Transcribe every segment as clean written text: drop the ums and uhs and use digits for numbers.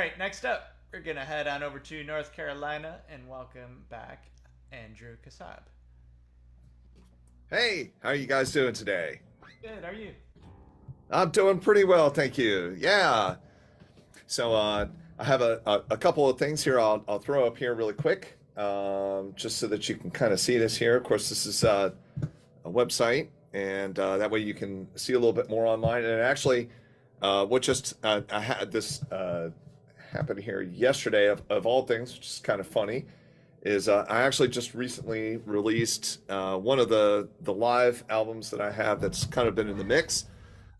All right, next up, we're going to head on over to North Carolina and welcome back Andrew Kasab. Hey, how are you guys doing today? Good, how are you? I'm doing pretty well, thank you. Yeah. So I have a couple of things here I'll throw up here really quick, just so that you can kind of see this here. Of course, this is a website, and that way you can see a little bit more online. And actually, what just I had this happen here yesterday of all things, which is kind of funny, is I actually just recently released one of the live albums that I have that's kind of been in the mix.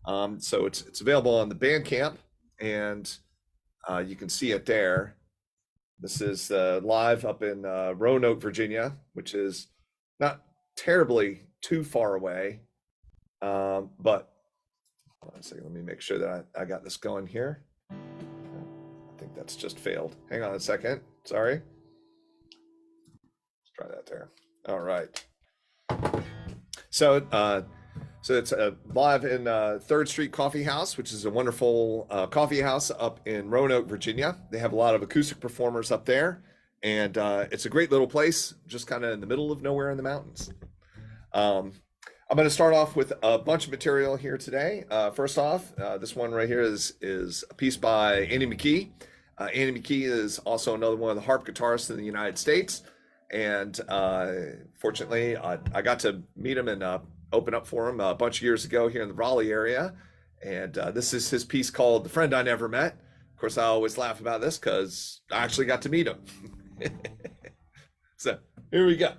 So it's available on the Bandcamp, and you can see it there. This is live up in Roanoke, Virginia, which is not terribly too far away. But hold on a second, let me make sure that I got this going here. I think that's just failed. Hang on a second. Sorry. Let's try that there. All right. So it's live in Third Street Coffee House, which is a wonderful coffee house up in Roanoke, Virginia. They have a lot of acoustic performers up there, and it's a great little place, just kind of in the middle of nowhere in the mountains. I'm going to start off with a bunch of material here today. First off, this one right here is a piece by Andy McKee. Andy McKee is also another one of the harp guitarists in the United States, and fortunately, I got to meet him and open up for him a bunch of years ago here in the Raleigh area. And this is his piece called "The Friend I Never Met." Of course, I always laugh about this because I actually got to meet him. So here we go.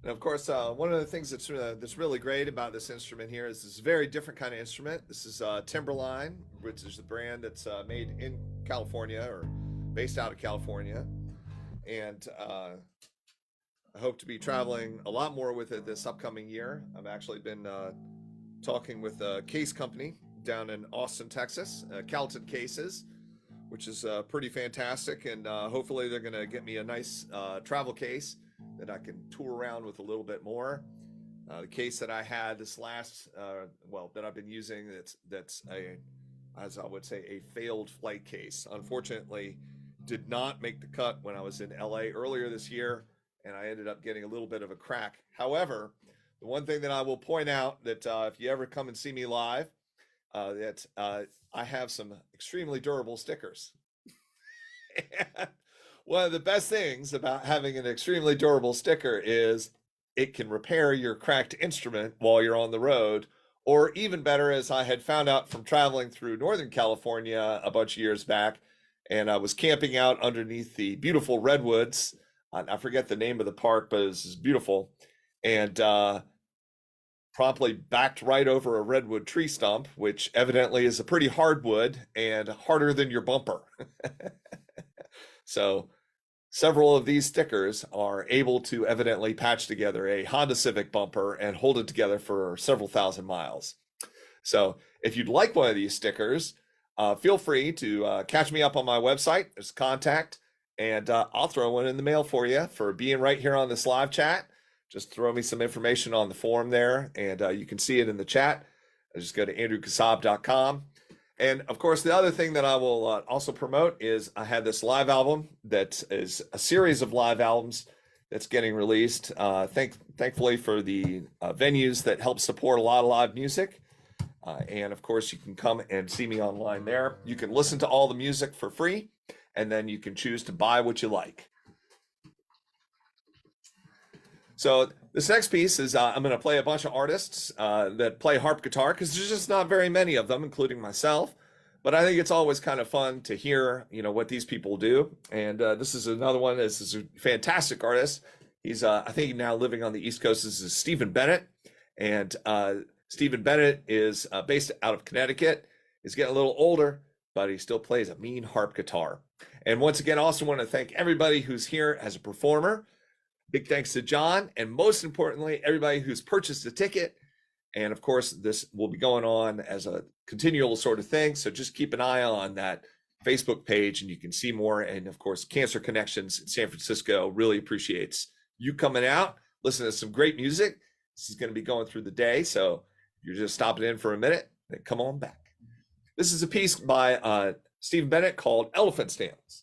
And of course, one of the things that's really great about this instrument here is this very different kind of instrument. This is Timberline, which is the brand that's made in California or based out of California. And I hope to be traveling a lot more with it this upcoming year. I've actually been talking with a case company down in Austin, Texas, Calton Cases, which is pretty fantastic. And hopefully they're going to get me a nice travel case that I can tour around with a little bit more. The case that I had this last, that I've been using, that's a, as I would say, a failed flight case. Unfortunately, did not make the cut when I was in LA earlier this year, and I ended up getting a little bit of a crack. However, the one thing that I will point out that if you ever come and see me live, that I have some extremely durable stickers. And one of the best things about having an extremely durable sticker is it can repair your cracked instrument while you're on the road, or even better, as I had found out from traveling through Northern California a bunch of years back, and I was camping out underneath the beautiful redwoods. I forget the name of the park, but it's beautiful, and promptly backed right over a redwood tree stump, which evidently is a pretty hard wood and harder than your bumper. So several of these stickers are able to evidently patch together a Honda Civic bumper and hold it together for several thousand miles. So if you'd like one of these stickers, feel free to catch me up on my website. There's contact, and I'll throw one in the mail for you for being right here on this live chat. Just throw me some information on the forum there, and you can see it in the chat. Just go to andrewkasab.com. And of course, the other thing that I will also promote is I had this live album that is a series of live albums that's getting released. Thankfully for the venues that help support a lot of live music. And of course, you can come and see me online there. You can listen to all the music for free, and then you can choose to buy what you like. So this next piece is I'm going to play a bunch of artists that play harp guitar, because there's just not very many of them, including myself. But I think it's always kind of fun to hear, what these people do. And this is another one. This is a fantastic artist. He's, I think, now living on the East Coast. This is Stephen Bennett. And Stephen Bennett is based out of Connecticut. He's getting a little older, but he still plays a mean harp guitar. And once again, I also want to thank everybody who's here as a performer. Big thanks to John, and most importantly, everybody who's purchased a ticket. And of course, this will be going on as a continual sort of thing. So just keep an eye on that Facebook page and you can see more. And of course, Cancer Connections in San Francisco really appreciates you coming out, listening to some great music. This is going to be going through the day. So if you're just stopping in for a minute, then come on back. This is a piece by Stephen Bennett called Elephant Stands.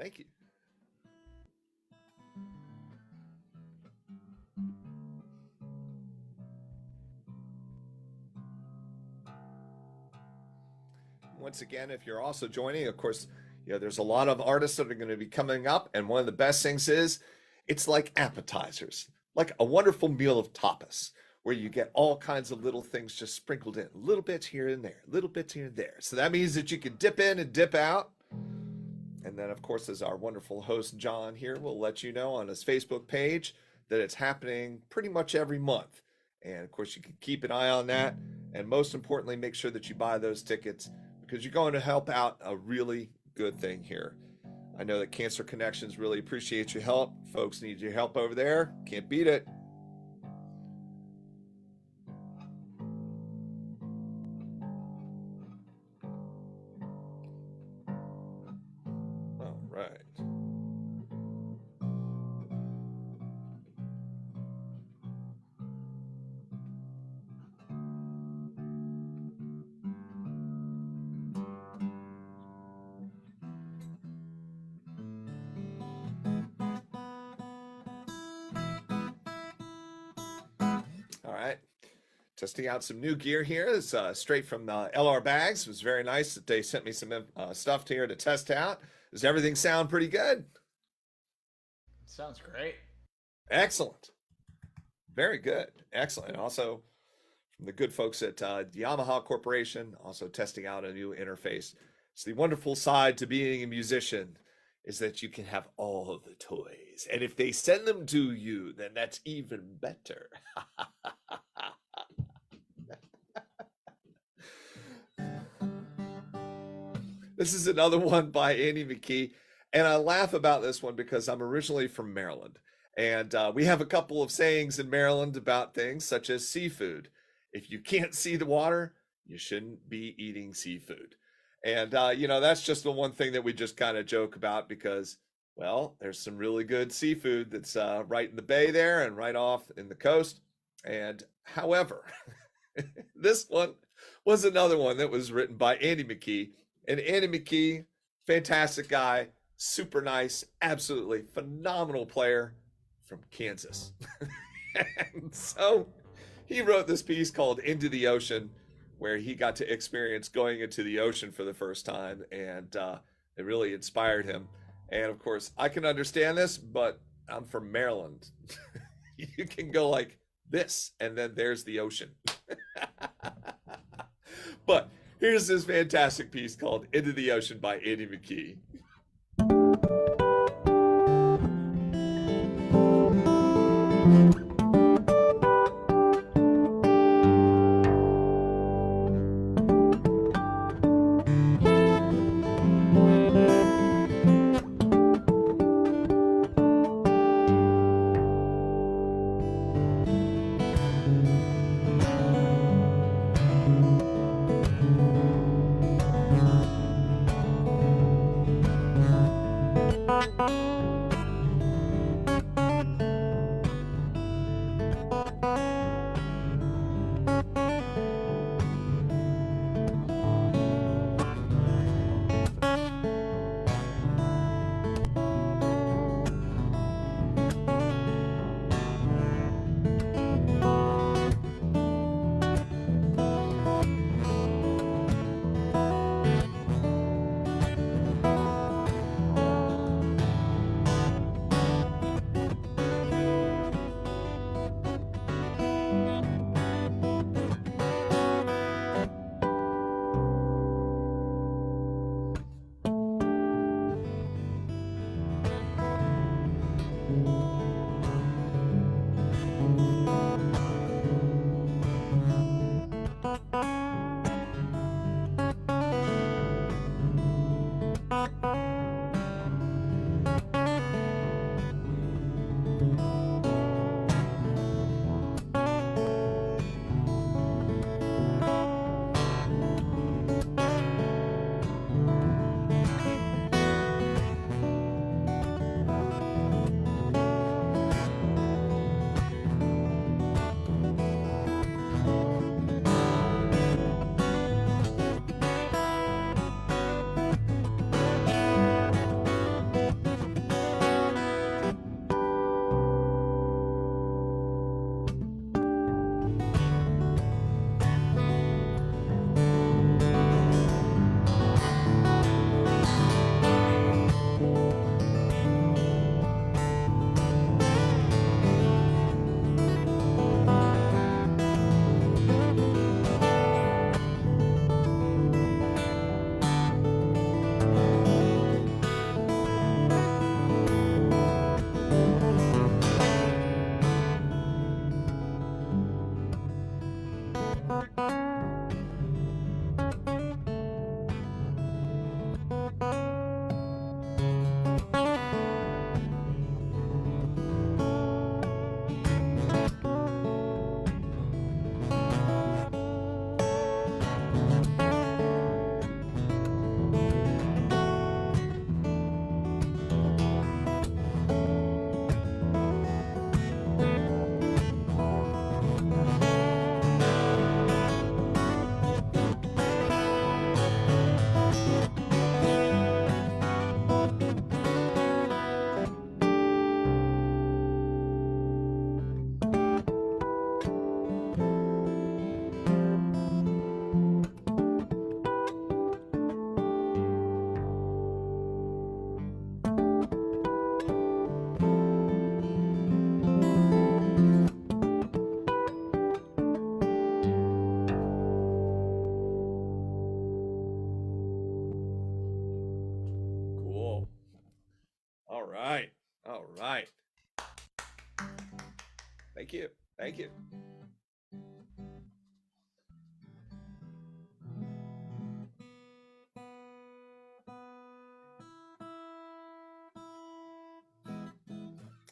Thank you. Once again, if you're also joining, of course, there's a lot of artists that are going to be coming up, and one of the best things is it's like appetizers, like a wonderful meal of tapas, where you get all kinds of little things just sprinkled in, little bits here and there, little bits here and there. So that means that you can dip in and dip out. And then, of course, as our wonderful host John here will let you know on his Facebook page that it's happening pretty much every month. And of course, you can keep an eye on that. And most importantly, make sure that you buy those tickets because you're going to help out a really good thing here. I know that Cancer Connections really appreciates your help. Folks need your help over there. Can't beat it. All right. All right. Testing out some new gear here. It's straight from LR Bags. It was very nice that they sent me some stuff here to test out. Does everything sound pretty good? Sounds great. Excellent. Very good. Excellent. And also from the good folks at Yamaha Corporation, also testing out a new interface. So the wonderful side to being a musician is that you can have all of the toys. And if they send them to you, then that's even better. This is another one by Andy McKee. And I laugh about this one because I'm originally from Maryland. And we have a couple of sayings in Maryland about things such as seafood. If you can't see the water, you shouldn't be eating seafood. And, that's just the one thing that we just kind of joke about because, well, there's some really good seafood that's right in the bay there and right off in the coast. And however, this one was another one that was written by Andy McKee. And Andy McKee, fantastic guy, super nice, absolutely phenomenal player from Kansas. And so he wrote this piece called Into the Ocean, where he got to experience going into the ocean for the first time. And it really inspired him. And of course, I can understand this, but I'm from Maryland. You can go like this, and then there's the ocean. But here's this fantastic piece called Into the Ocean by Andy McKee. Thank you. Thank you.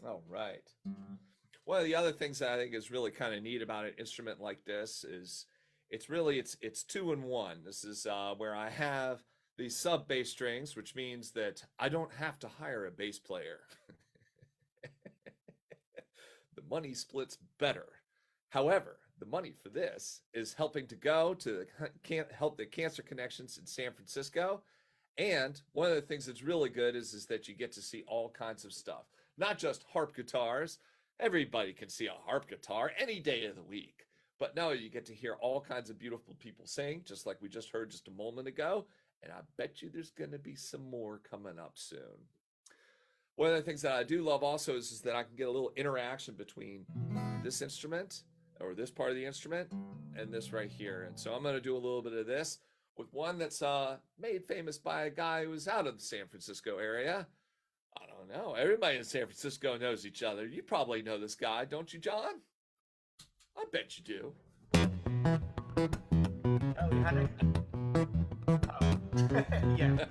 All right. One of the other things that I think is really kind of neat about an instrument like this is it's 2 in 1. This is where I have these sub bass strings, which means that I don't have to hire a bass player. The money splits better. However, the money for this is helping to go to help the cancer connections in San Francisco. And one of the things that's really good is that you get to see all kinds of stuff, not just harp guitars. Everybody can see a harp guitar any day of the week. But no, you get to hear all kinds of beautiful people sing, just like we just heard just a moment ago. And I bet you there's going to be some more coming up soon. One of the things that I do love also is that I can get a little interaction between this instrument or this part of the instrument and this right here. And so I'm going to do a little bit of this with one that's made famous by a guy who was out of the San Francisco area. I don't know. Everybody in San Francisco knows each other. You probably know this guy, don't you, John? I bet you do. Oh, Henrik? Oh. Yeah.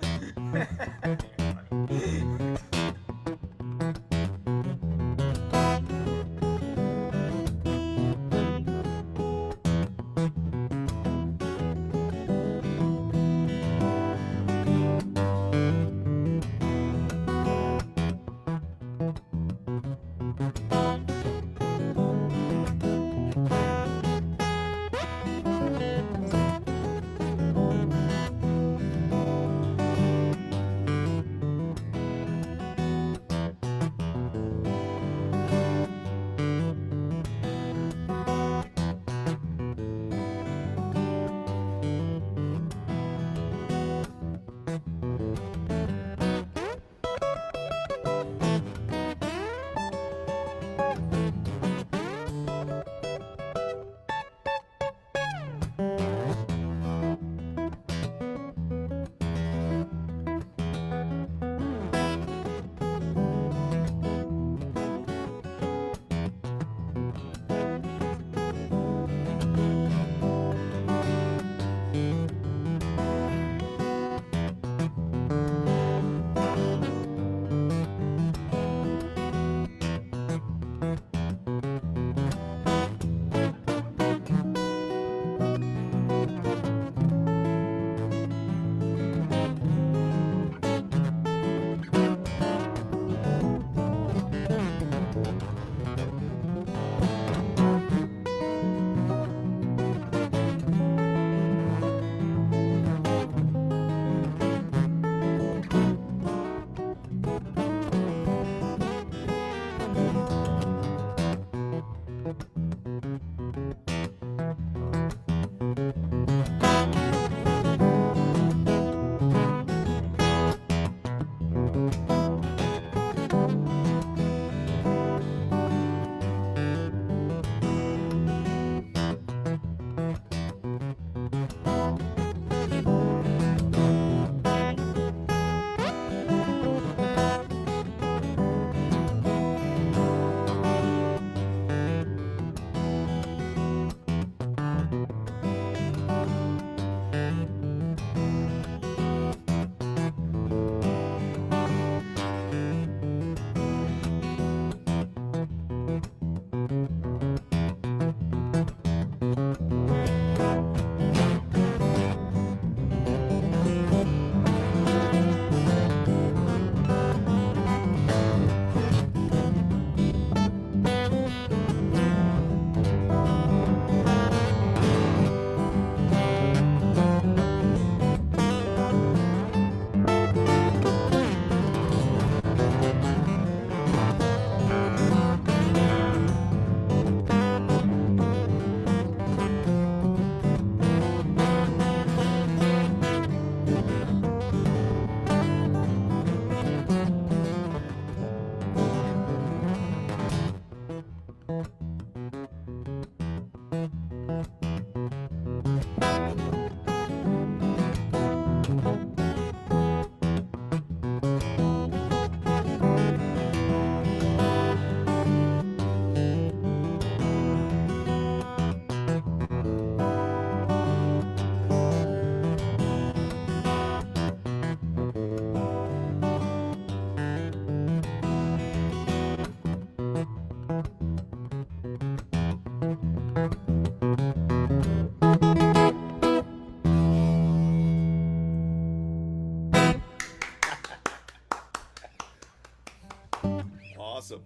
Awesome.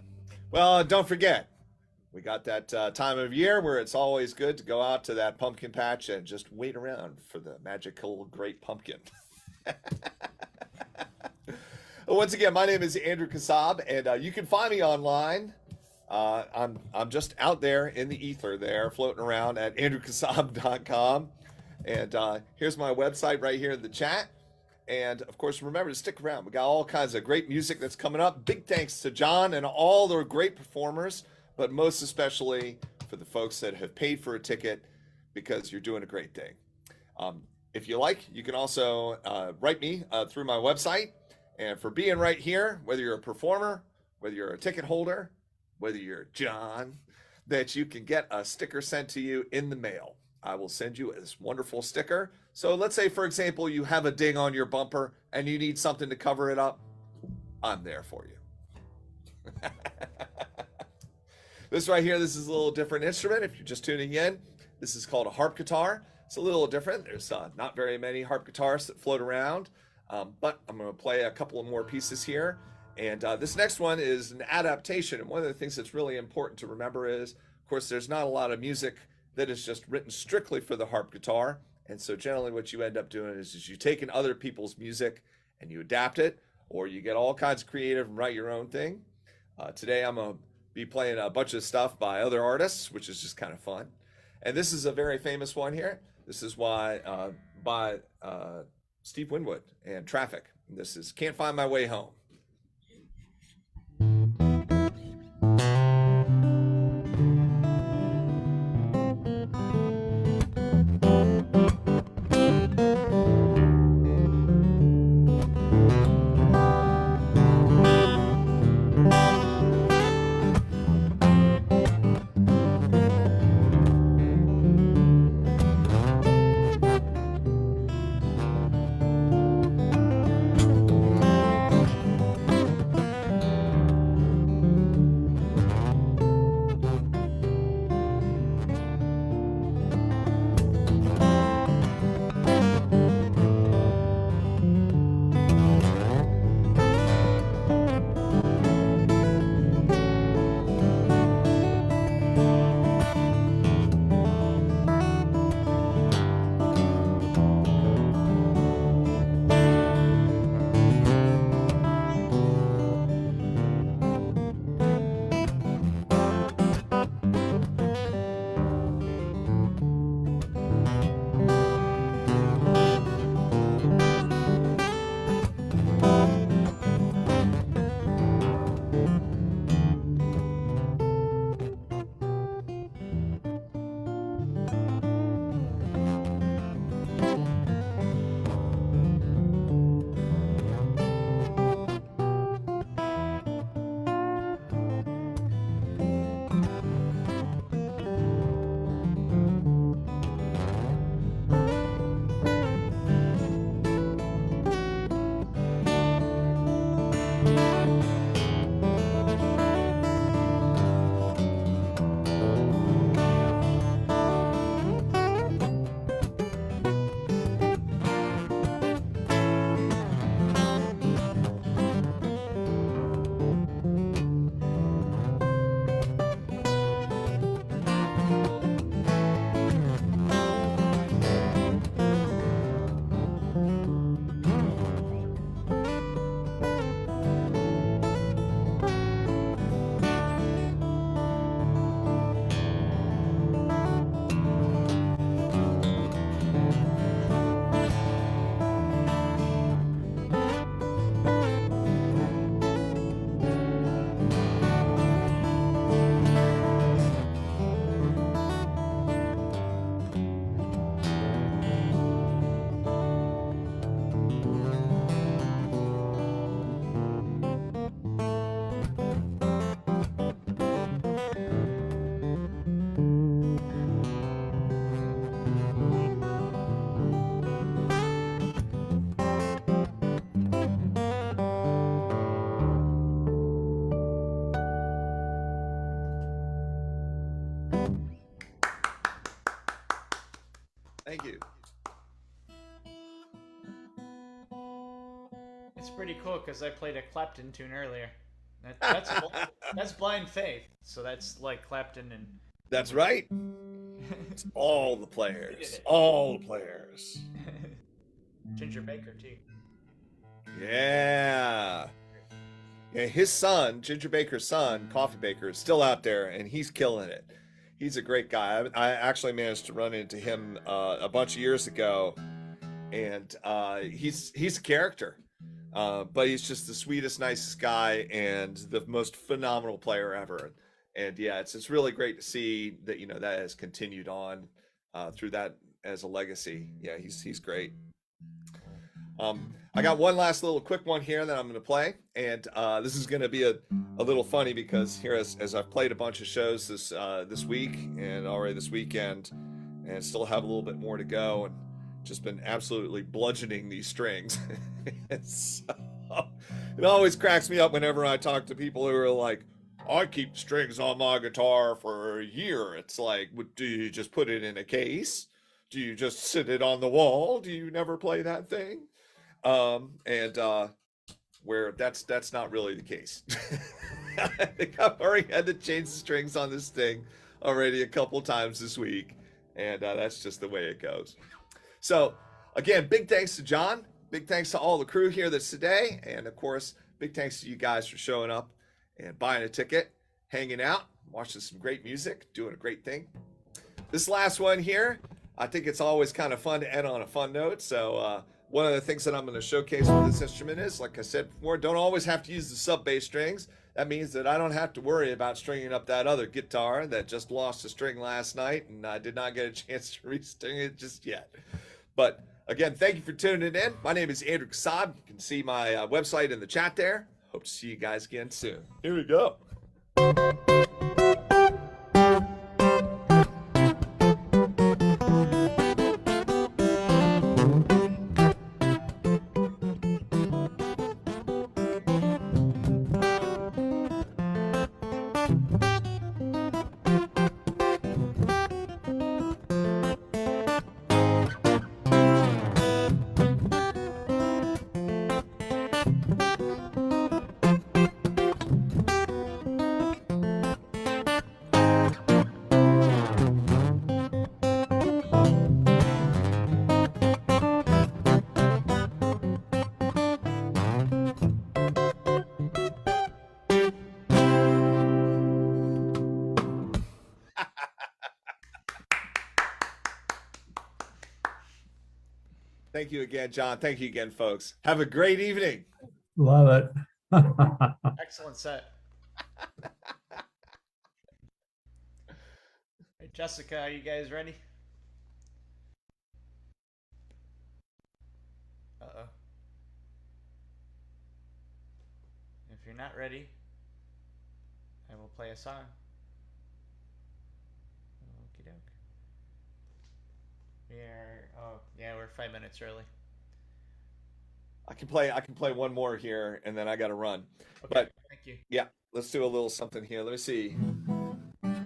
Well, don't forget, we got that time of year where it's always good to go out to that pumpkin patch and just wait around for the magical great pumpkin. Once again, my name is Andrew Kasab, and you can find me online. I'm just out there in the ether there, floating around at andrewkasab.com. And here's my website right here in the chat. And of course, remember to stick around. We got all kinds of great music that's coming up. Big thanks to John and all the great performers, but most especially for the folks that have paid for a ticket, because you're doing a great thing. If you like, you can also write me through my website. And for being right here, whether you're a performer, whether you're a ticket holder, whether you're John, that you can get a sticker sent to you in the mail. I will send you this wonderful sticker. So let's say, for example, you have a ding on your bumper and you need something to cover it up. I'm there for you. This right here, this is a little different instrument. If you're just tuning in, this is called a harp guitar. It's a little different. There's not very many harp guitars that float around, but I'm going to play a couple of more pieces here. And this next one is an adaptation. And one of the things that's really important to remember is, of course, there's not a lot of music that is just written strictly for the harp guitar. And so generally what you end up doing is you take in other people's music and you adapt it, or you get all kinds of creative and write your own thing. Today I'm going to be playing a bunch of stuff by other artists, which is just kind of fun. And this is a very famous one here. This is by Steve Winwood and Traffic. This is Can't Find My Way Home. Thank you. It's pretty cool because I played a Clapton tune earlier. That's blind faith. So that's like Clapton and That's right. It's all the he did players. it. All the players. Ginger Baker too. Yeah. Yeah, his son, Ginger Baker's son, Coffee Baker, is still out there and he's killing it. He's a great guy. I actually managed to run into him a bunch of years ago, and he's a character, but he's just the sweetest, nicest guy and the most phenomenal player ever. And yeah, it's really great to see that that has continued on through that as a legacy. Yeah, he's great. I got one last little quick one here that I'm going to play, and this is going to be a little funny because here, as I've played a bunch of shows this week and already this weekend, and still have a little bit more to go, and just been absolutely bludgeoning these strings. So, it always cracks me up whenever I talk to people who are like, "I keep strings on my guitar for a year." It's like, do you just put it in a case? Do you just sit it on the wall? Do you never play that thing? And where that's not really the case. I think I've already had to change the strings on this thing already a couple times this week, and that's just the way it goes. So again, big thanks to John, big thanks to all the crew here that's today, and of course, big thanks to you guys for showing up and buying a ticket, hanging out, watching some great music, doing a great thing. This last one here, I think it's always kind of fun to end on a fun note. So one of the things that I'm going to showcase with this instrument is, like I said before, don't always have to use the sub bass strings. That means that I don't have to worry about stringing up that other guitar that just lost a string last night, and I did not get a chance to restring it just yet. But again, thank you for tuning in. My name is Andrew Kasab. You can see my website in the chat there. Hope to see you guys again soon. Here we go. Thank you again, John. Thank you again, folks. Have a great evening. Love it. Excellent set. Hey, Jessica, are you guys ready? Uh-oh. If you're not ready, I will play a song. Okie doke. We're 5 minutes early. I can play one more here, and then I got to run. Okay, But thank you. yeah, let's do a little something here. Let me see. Could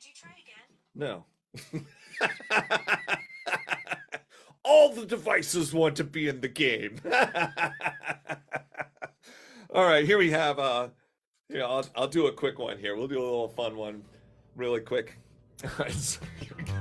you try again? No. All the devices want to be in the game. All right, here we have I'll do a quick one here. We'll do a little fun one really quick. All right, so here we go.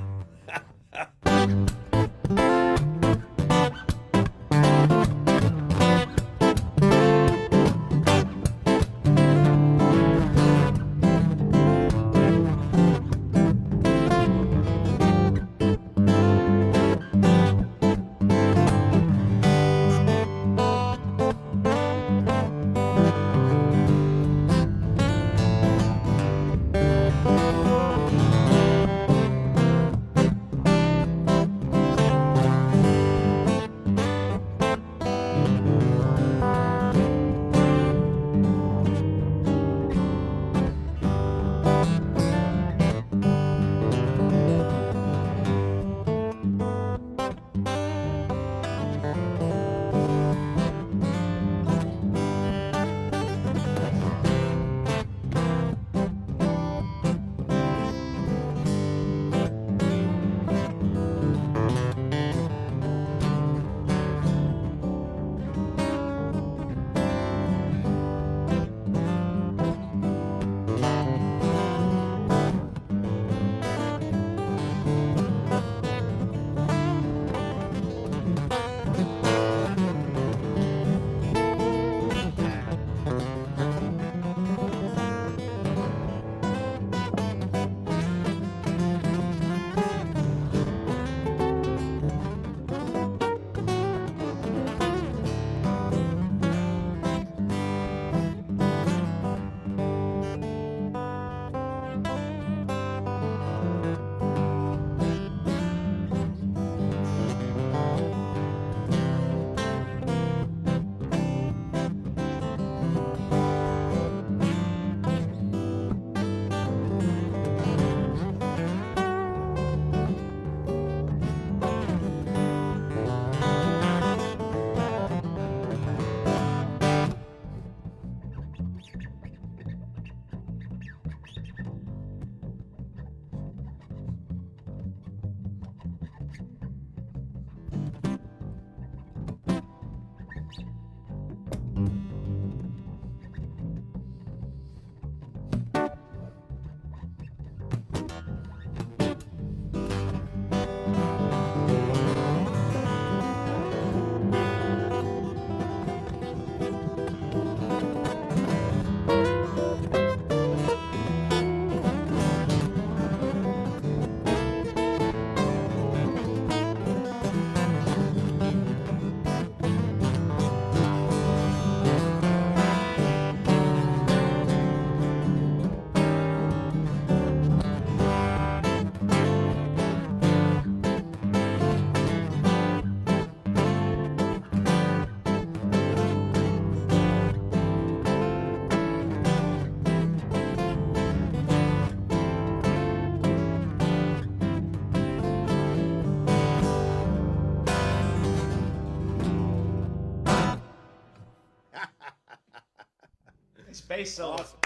Space solo. Awesome.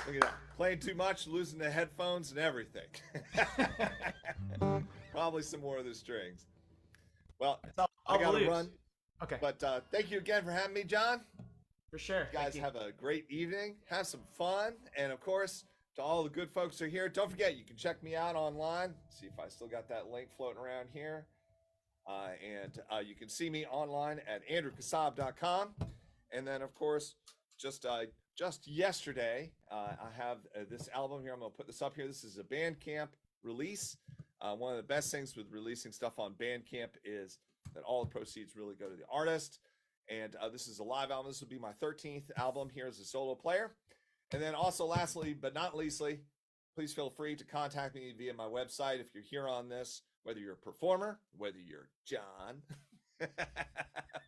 Look at that. Playing too much, losing the headphones and everything. Probably some more of the strings. Well, I got to run. Okay. But thank you again for having me, John. For sure. You guys have a great evening. Have some fun. And of course, to all the good folks who are here, don't forget, you can check me out online. See if I still got that link floating around here. And you can see me online at andrewkasab.com. And then, of course, just yesterday, I have this album here. I'm going to put this up here. This is a Bandcamp release. One of the best things with releasing stuff on Bandcamp is that all the proceeds really go to the artist. And this is a live album. This will be my 13th album here as a solo player. And then also, lastly, but not leastly, please feel free to contact me via my website if you're here on this, whether you're a performer, whether you're John,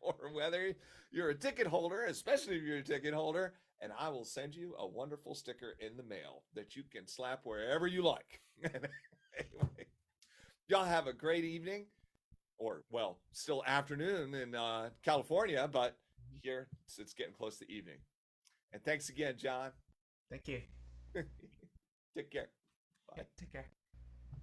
or whether you're a ticket holder, especially if you're a ticket holder, and I will send you a wonderful sticker in the mail that you can slap wherever you like. Anyway, y'all have a great evening, or, well, still afternoon in California, but here it's getting close to evening. And thanks again, John. Thank you. Take care. Bye. Yeah, take care.